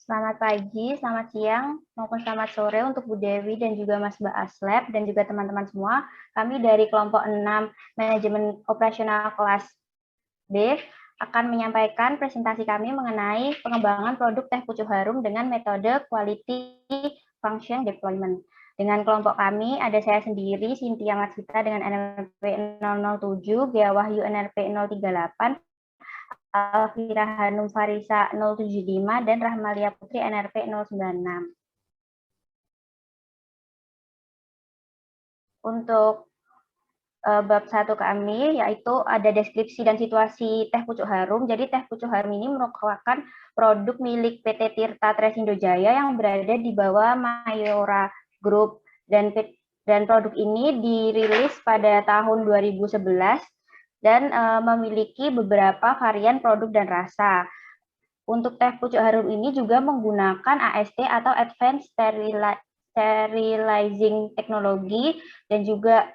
Selamat pagi, selamat siang, maupun selamat sore untuk Bu Dewi dan juga Mas Mbak Aslep dan juga teman-teman semua. Kami dari kelompok 6 Manajemen Operasional kelas B akan menyampaikan presentasi kami mengenai pengembangan produk teh pucuk harum dengan metode Quality Function Deployment. Dengan kelompok kami ada saya sendiri, Cynthia Marsita dengan NRP 007, Gea Wahyu NRP 038, Alvira Hanum Farisa 075, dan Rahmalia Putri NRP 096. Untuk bab 1 kami, yaitu ada deskripsi dan situasi teh pucuk harum. Jadi teh pucuk harum ini merupakan produk milik PT Tirta Tresindo Jaya yang berada di bawah Mayora Group, dan produk ini dirilis pada tahun 2011 dan memiliki beberapa varian produk dan rasa. Untuk teh pucuk harum ini juga menggunakan AST atau Advanced Sterilizing Technology dan juga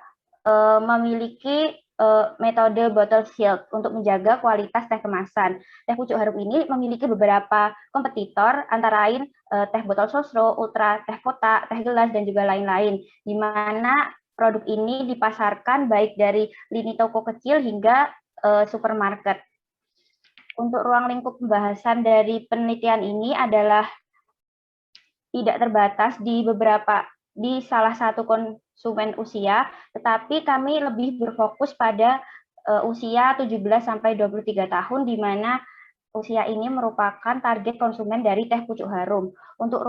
memiliki metode bottle shield untuk menjaga kualitas teh kemasan. Teh pucuk harum ini memiliki beberapa kompetitor, antara lain teh botol sosro, ultra, teh kotak, teh gelas, dan juga lain-lain, di mana produk ini dipasarkan baik dari lini toko kecil hingga supermarket. Untuk ruang lingkup pembahasan dari penelitian ini adalah tidak terbatas di salah satu konsumen usia, tetapi kami lebih berfokus pada usia 17 sampai 23 tahun, di mana usia ini merupakan target konsumen dari teh pucuk harum. Untuk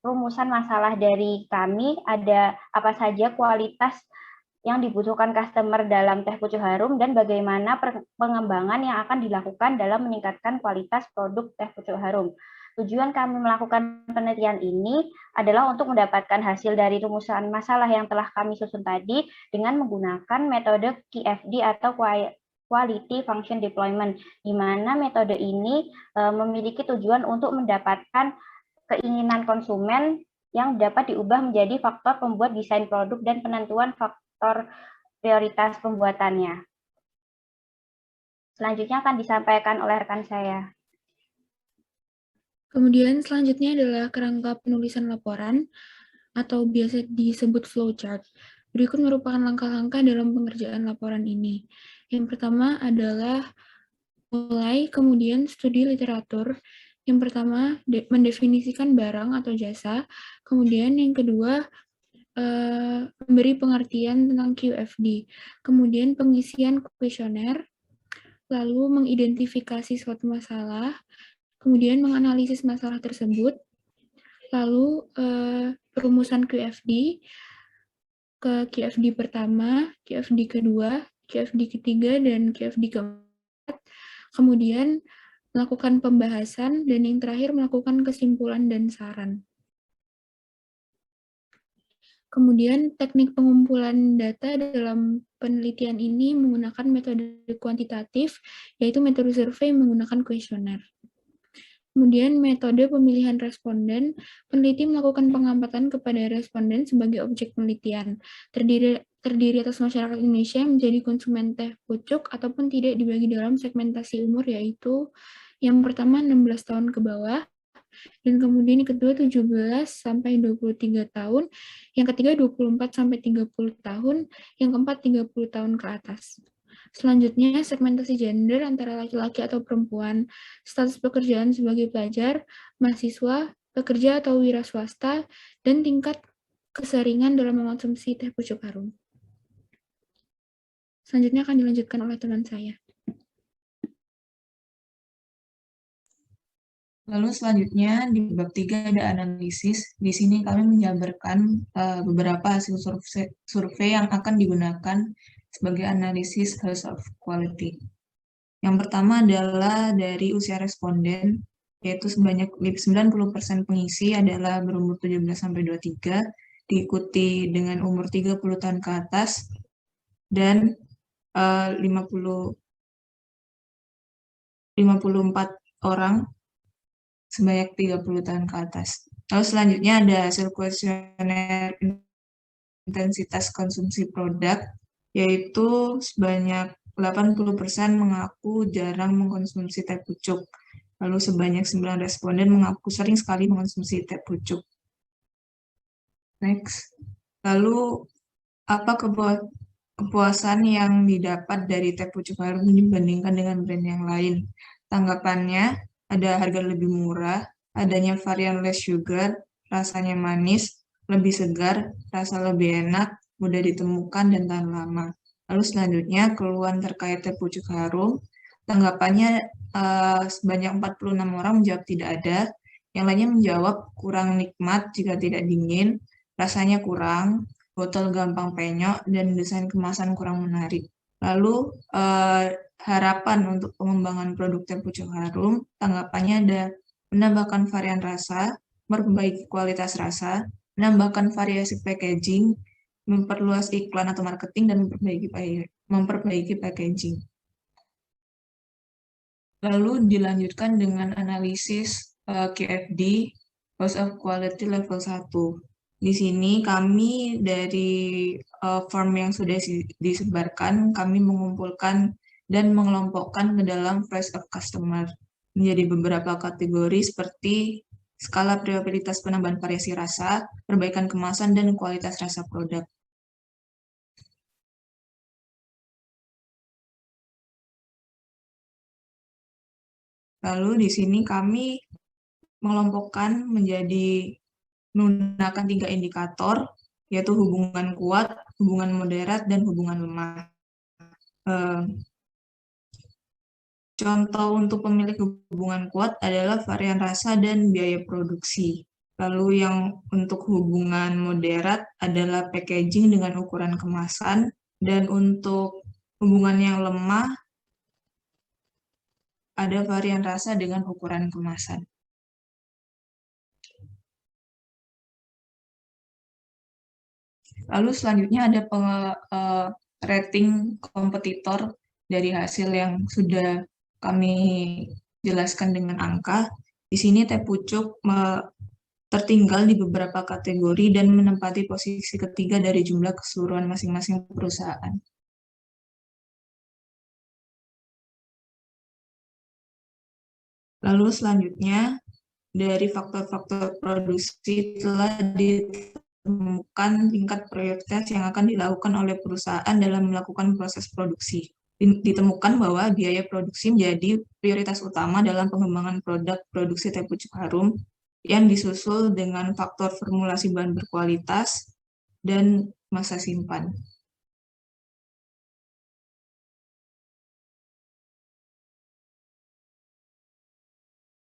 rumusan masalah dari kami, ada apa saja kualitas yang dibutuhkan customer dalam teh pucuk harum dan bagaimana pengembangan yang akan dilakukan dalam meningkatkan kualitas produk teh pucuk harum. Tujuan kami melakukan penelitian ini adalah untuk mendapatkan hasil dari rumusan masalah yang telah kami susun tadi dengan menggunakan metode QFD atau Quality Function Deployment, di mana metode ini memiliki tujuan untuk mendapatkan keinginan konsumen yang dapat diubah menjadi faktor pembuat desain produk dan penentuan faktor prioritas pembuatannya. Selanjutnya akan disampaikan oleh rekan saya. Kemudian selanjutnya adalah kerangka penulisan laporan atau biasa disebut flowchart. Berikut merupakan langkah-langkah dalam pengerjaan laporan ini. Yang pertama adalah mulai, kemudian studi literatur. Yang pertama, mendefinisikan barang atau jasa. Kemudian yang kedua, memberi pengertian tentang QFD. Kemudian pengisian kuesioner, lalu mengidentifikasi suatu masalah, kemudian menganalisis masalah tersebut, lalu perumusan QFD, ke QFD pertama, QFD kedua, QFD ketiga, dan QFD keempat. Kemudian melakukan pembahasan, dan yang terakhir melakukan kesimpulan dan saran. Kemudian teknik pengumpulan data dalam penelitian ini menggunakan metode kuantitatif, yaitu metode survei menggunakan kuesioner. Kemudian metode pemilihan responden, peneliti melakukan pengamatan kepada responden sebagai objek penelitian, terdiri atas masyarakat Indonesia yang menjadi konsumen teh pucuk ataupun tidak dibagi dalam segmentasi umur, yaitu yang pertama 16 tahun ke bawah, dan kemudian yang kedua 17 sampai 23 tahun, yang ketiga 24 sampai 30 tahun, yang keempat 30 tahun ke atas. Selanjutnya, segmentasi gender antara laki-laki atau perempuan, status pekerjaan sebagai pelajar, mahasiswa, pekerja atau wira swasta, dan tingkat keseringan dalam mengonsumsi teh pucuk harum. Selanjutnya akan dilanjutkan oleh teman saya. Lalu selanjutnya di bab 3 ada analisis. Di sini kami menjabarkan beberapa hasil survei yang akan digunakan sebagai analisis health of quality. Yang pertama adalah dari usia responden, yaitu sebanyak 90% pengisi adalah berumur 17-23, diikuti dengan umur 30 tahun ke atas, dan 54 orang sebanyak 30 tahun ke atas. Lalu selanjutnya ada hasil kuesioner intensitas konsumsi produk, yaitu sebanyak 80% mengaku jarang mengkonsumsi teh pucuk. Lalu sebanyak 9 responden mengaku sering sekali mengonsumsi teh pucuk. Next. Lalu, apa kepuasan yang didapat dari teh pucuk harum dibandingkan dengan brand yang lain? Tanggapannya, ada harga lebih murah, adanya varian less sugar, rasanya manis, lebih segar, rasa lebih enak, mudah ditemukan, dan tahan lama. Lalu selanjutnya, keluhan terkait teh pucuk harum. Tanggapannya sebanyak 46 orang menjawab tidak ada, yang lainnya menjawab kurang nikmat jika tidak dingin, rasanya kurang, botol gampang penyok, dan desain kemasan kurang menarik. Lalu, harapan untuk pengembangan produk teh pucuk harum, tanggapannya ada menambahkan varian rasa, memperbaiki kualitas rasa, menambahkan variasi packaging, memperluas iklan atau marketing, dan memperbaiki packaging. Lalu dilanjutkan dengan analisis QFD, House of Quality level 1. Di sini kami dari form yang sudah disebarkan, kami mengumpulkan dan mengelompokkan ke dalam Voice of Customer menjadi beberapa kategori seperti skala prioritas penambahan variasi rasa, perbaikan kemasan, dan kualitas rasa produk. Lalu di sini kami mengelompokkan menjadi menggunakan 3 indikator, yaitu hubungan kuat, hubungan moderat, dan hubungan lemah. Contoh untuk pemilik hubungan kuat adalah varian rasa dan biaya produksi. Lalu yang untuk hubungan moderat adalah packaging dengan ukuran kemasan, dan untuk hubungan yang lemah ada varian rasa dengan ukuran kemasan. Lalu selanjutnya ada rating kompetitor dari hasil yang sudah kami jelaskan dengan angka. Di sini teh pucuk tertinggal di beberapa kategori dan menempati posisi ketiga dari jumlah keseluruhan masing-masing perusahaan. Lalu selanjutnya, dari faktor-faktor produksi telah ditemukan tingkat prioritas yang akan dilakukan oleh perusahaan dalam melakukan proses produksi. Ditemukan bahwa biaya produksi menjadi prioritas utama dalam pengembangan produk produksi teh pucuk harum yang disusul dengan faktor formulasi bahan berkualitas dan masa simpan.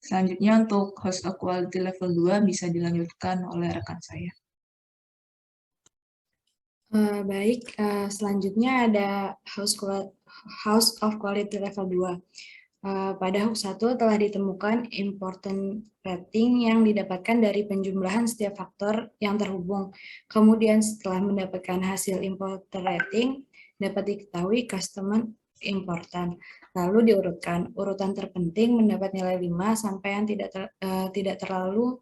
Selanjutnya untuk House of Quality level 2 bisa dilanjutkan oleh rekan saya. Baik, selanjutnya ada House of Quality level 2. Pada Hook 1 telah ditemukan important rating yang didapatkan dari penjumlahan setiap faktor yang terhubung. Kemudian setelah mendapatkan hasil important rating, dapat diketahui customer important. Lalu diurutkan. Urutan terpenting mendapat nilai 5 sampai yang tidak terlalu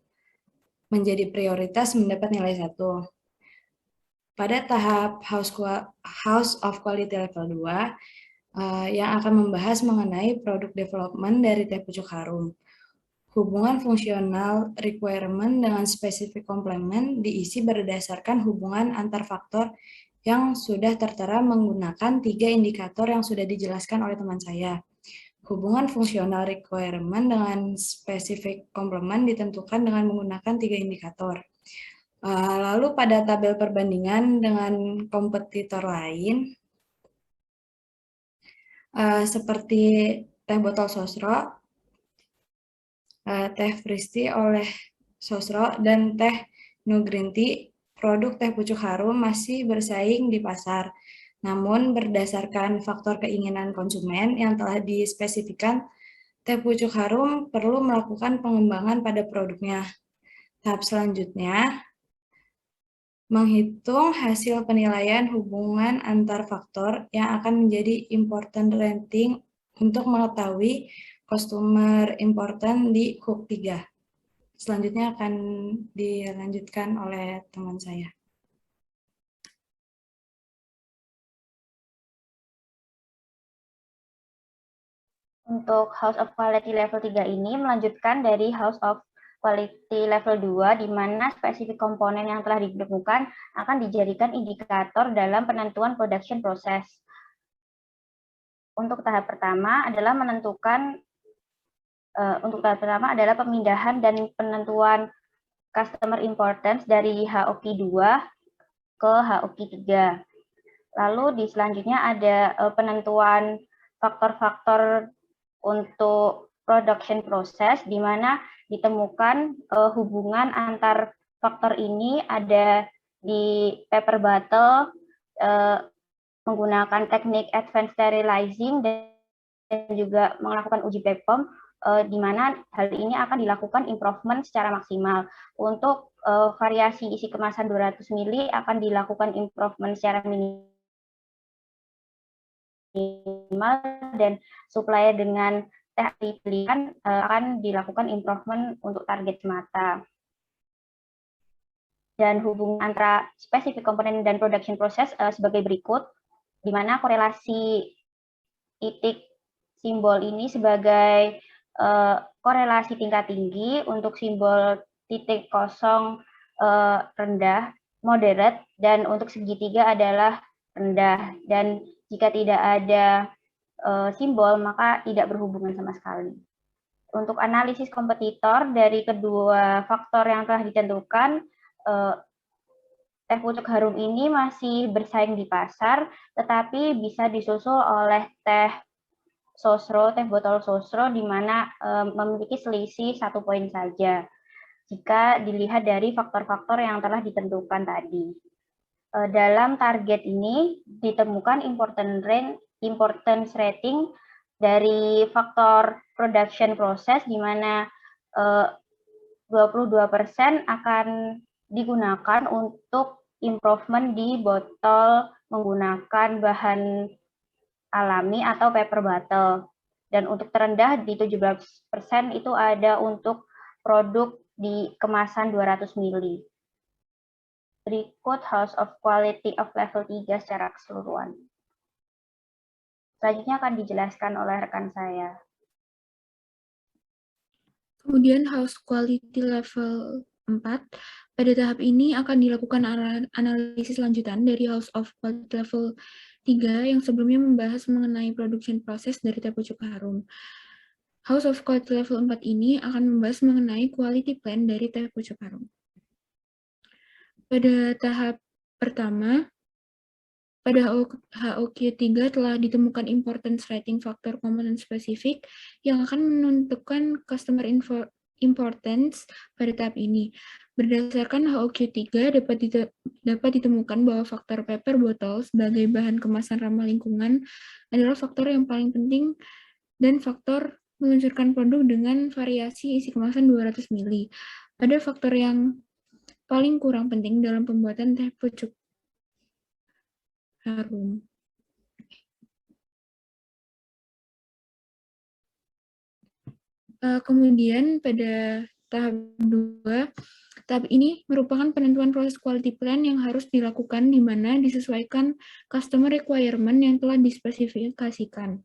menjadi prioritas mendapat nilai 1. Pada tahap House of Quality level 2, yang akan membahas mengenai produk development dari teh pucuk harum. Hubungan fungsional requirement dengan spesifik komplement diisi berdasarkan hubungan antar faktor yang sudah tertera menggunakan 3 indikator yang sudah dijelaskan oleh teman saya. Hubungan fungsional requirement dengan spesifik komplement ditentukan dengan menggunakan 3 indikator. Lalu pada tabel perbandingan dengan kompetitor lain, seperti teh botol Sosro, teh Fristi oleh Sosro, dan teh Nu Green Tea, produk teh pucuk harum masih bersaing di pasar. Namun berdasarkan faktor keinginan konsumen yang telah dispesifikan, teh pucuk harum perlu melakukan pengembangan pada produknya. Tahap selanjutnya, menghitung hasil penilaian hubungan antar faktor yang akan menjadi important rating untuk mengetahui customer important di Hook 3. Selanjutnya akan dilanjutkan oleh teman saya. Untuk House of Quality level 3 ini melanjutkan dari House of Quality level 2, di mana spesifik komponen yang telah ditemukan akan dijadikan indikator dalam penentuan production process. Untuk tahap pertama adalah pemindahan dan penentuan customer importance dari HOQ 2 ke HOQ 3. Lalu di selanjutnya ada penentuan faktor-faktor untuk production process, di mana ditemukan hubungan antar faktor ini ada di paper bottle menggunakan teknik advanced sterilizing dan juga melakukan uji BPOM, di mana hal ini akan dilakukan improvement secara maksimal. Untuk variasi isi kemasan 200 ml akan dilakukan improvement secara minimal, dan supplier dengan teknik pilihan akan dilakukan improvement untuk target semata. Dan hubungan antara spesifik komponen dan production process sebagai berikut, di mana korelasi titik simbol ini sebagai korelasi tingkat tinggi, untuk simbol titik kosong rendah, moderate, dan untuk segitiga adalah rendah. Dan jika tidak ada simbol, maka tidak berhubungan sama sekali. Untuk analisis kompetitor dari kedua faktor yang telah ditentukan, teh pucuk harum ini masih bersaing di pasar, tetapi bisa disusul oleh teh sosro, teh botol sosro, di mana memiliki selisih 1 poin saja jika dilihat dari faktor-faktor yang telah ditentukan tadi. Dalam target ini ditemukan importance rating dari faktor production process, di mana 22% akan digunakan untuk improvement di botol menggunakan bahan alami atau paper bottle. Dan untuk terendah di 17% itu ada untuk produk di kemasan 200 ml. Berikut House of Quality of level 3 secara keseluruhan. Selanjutnya akan dijelaskan oleh rekan saya. Kemudian House Quality level 4, pada tahap ini akan dilakukan analisis lanjutan dari House of Quality level 3 yang sebelumnya membahas mengenai production process dari teh pucuk harum. House of Quality level 4 ini akan membahas mengenai quality plan dari teh pucuk harum. Pada tahap pertama, pada HOQ3 telah ditemukan importance rating faktor komponen spesifik yang akan menentukan customer importance pada tahap ini. Berdasarkan HOQ3 dapat ditemukan bahwa faktor paper bottle sebagai bahan kemasan ramah lingkungan adalah faktor yang paling penting dan faktor meluncurkan produk dengan variasi isi kemasan 200 ml. Pada faktor yang paling kurang penting dalam pembuatan teh pucuk harum. Kemudian pada tahap 2, tahap ini merupakan penentuan proses quality plan yang harus dilakukan, di mana disesuaikan customer requirement yang telah dispesifikasikan.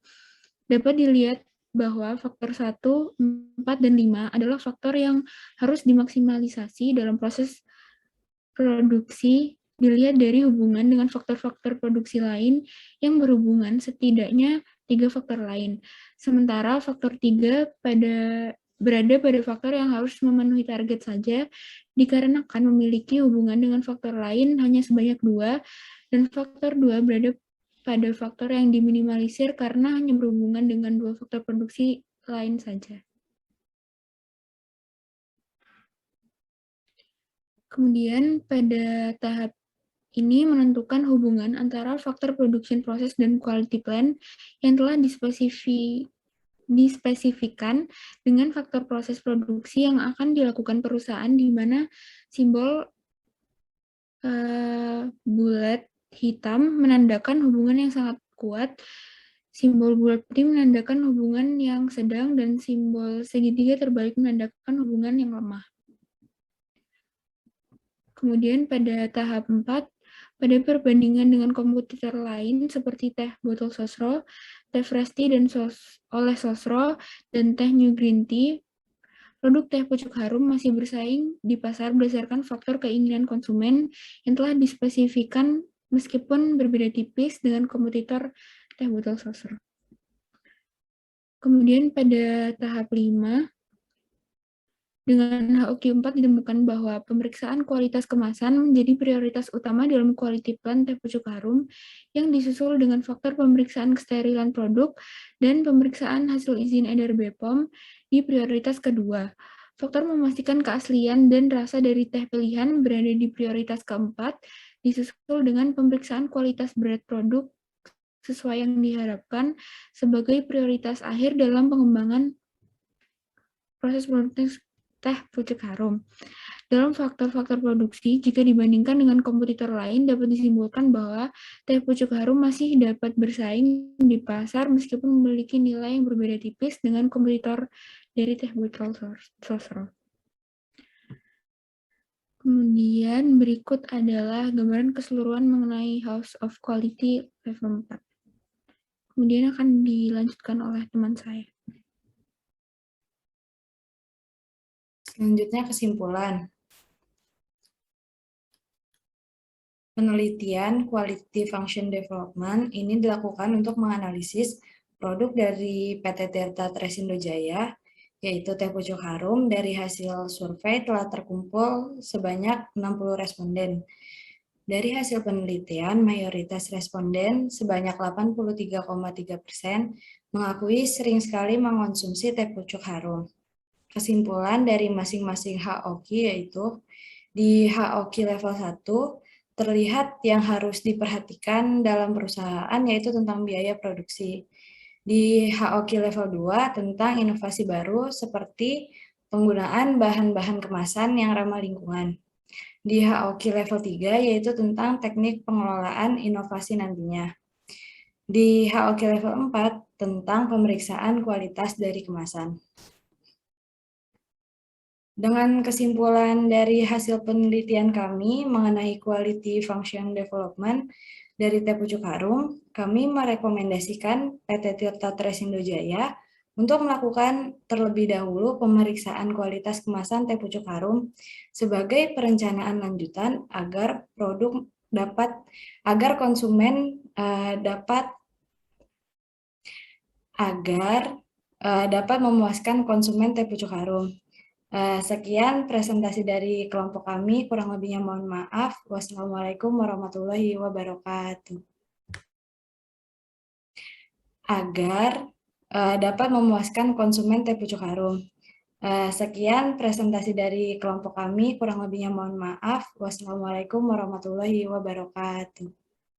Dapat dilihat bahwa faktor 1, 4, dan 5 adalah faktor yang harus dimaksimalisasi dalam proses produksi. Dilihat dari hubungan dengan faktor-faktor produksi lain yang berhubungan setidaknya 3 faktor lain. Sementara faktor 3 berada pada faktor yang harus memenuhi target saja, dikarenakan memiliki hubungan dengan faktor lain hanya sebanyak 2, dan faktor 2 berada pada faktor yang diminimalisir karena hanya berhubungan dengan 2 faktor produksi lain saja. Kemudian pada tahap ini menentukan hubungan antara faktor production process dan quality plan yang telah dispesifikan dengan faktor proses produksi yang akan dilakukan perusahaan, di mana simbol bulat hitam menandakan hubungan yang sangat kuat, simbol bulat putih menandakan hubungan yang sedang, dan simbol segitiga terbalik menandakan hubungan yang lemah. Kemudian pada tahap 4, pada perbandingan dengan kompetitor lain seperti teh botol sosro, teh fresh tea dan oleh Sosro, dan teh New Green Tea, produk teh pucuk harum masih bersaing di pasar berdasarkan faktor keinginan konsumen yang telah dispesifikan meskipun berbeda tipis dengan kompetitor teh botol Sosro. Kemudian pada tahap 5, dengan HOQ 4 ditemukan bahwa pemeriksaan kualitas kemasan menjadi prioritas utama dalam quality plan teh pucuk harum yang disusul dengan faktor pemeriksaan kesterilan produk dan pemeriksaan hasil izin edar BPOM di prioritas kedua. Faktor memastikan keaslian dan rasa dari teh pilihan berada di prioritas keempat, disusul dengan pemeriksaan kualitas berat produk sesuai yang diharapkan sebagai prioritas akhir dalam pengembangan proses produksi teh pucuk harum. Dalam faktor-faktor produksi, jika dibandingkan dengan kompetitor lain, dapat disimpulkan bahwa teh pucuk harum masih dapat bersaing di pasar meskipun memiliki nilai yang berbeda tipis dengan kompetitor dari teh botol Sosro. Kemudian berikut adalah gambaran keseluruhan mengenai House of Quality level 4. Kemudian akan dilanjutkan oleh teman saya. Selanjutnya kesimpulan. Penelitian Quality Function Development ini dilakukan untuk menganalisis produk dari PT Tirta Tresindo Jaya, yaitu teh pucuk harum. Dari hasil survei telah terkumpul sebanyak 60 responden. Dari hasil penelitian, mayoritas responden sebanyak 83,3% mengakui sering sekali mengonsumsi teh pucuk harum. Kesimpulan dari masing-masing HOQ yaitu di HOQ level 1 terlihat yang harus diperhatikan dalam perusahaan yaitu tentang biaya produksi. Di HOQ level 2 tentang inovasi baru seperti penggunaan bahan-bahan kemasan yang ramah lingkungan. Di HOQ level 3 yaitu tentang teknik pengelolaan inovasi nantinya. Di HOQ level 4 tentang pemeriksaan kualitas dari kemasan. Dengan kesimpulan dari hasil penelitian kami mengenai Quality Function Development dari teh pucuk harum, kami merekomendasikan PT Tirta Tresindo Jaya untuk melakukan terlebih dahulu pemeriksaan kualitas kemasan teh pucuk harum sebagai perencanaan lanjutan agar konsumen dapat memuaskan konsumen teh pucuk harum. Sekian presentasi dari kelompok kami, kurang lebihnya mohon maaf. Wassalamualaikum warahmatullahi wabarakatuh. Agar dapat memuaskan konsumen teh pucuk harum. Sekian presentasi dari kelompok kami, kurang lebihnya mohon maaf. Wassalamualaikum warahmatullahi wabarakatuh.